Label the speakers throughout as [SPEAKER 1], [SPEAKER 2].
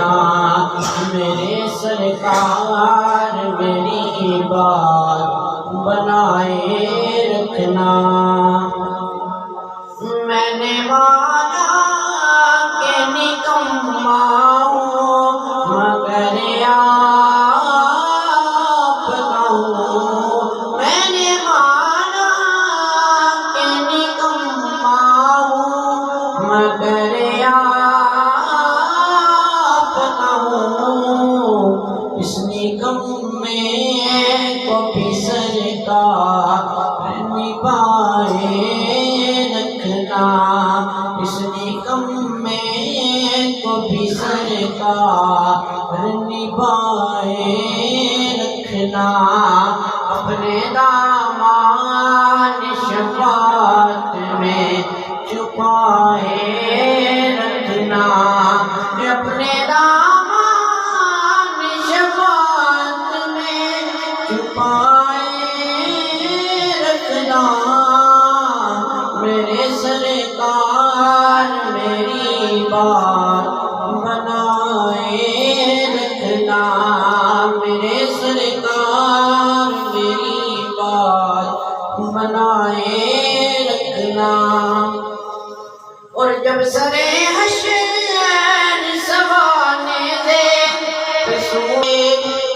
[SPEAKER 1] رکھنا میرے سرکار میری بات بنائے رکھنا میں نے مانا کہ نکما ہوں مگر آپ کا ہوں میں نے مانا کہ نکما ہوں مگر آپ کا ہوں اس نکم میں کو بھی سرکار نبھائے رکھنا اس نکم میں کو بھی سرکار نبھائے رکھنا اپنے دامان شفاعت میں چھپائے رکھنا اپنے دامان شفاعت میں چھپائے رکھنا میرے سرکار میری بات بنائے رکھنا میرے سرکار میری بات بنائے رکھنا اور جب سرے حشر سوانے دے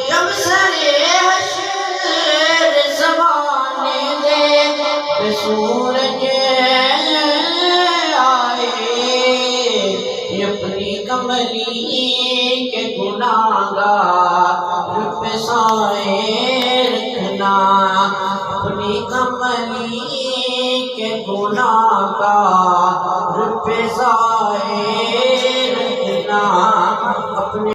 [SPEAKER 1] جب سرے حشر سوانے دے سورج آئے اپنی کملی کے گناہگار پہ سائے رکھنا اپنی کملی کے گناہگار پہ سائے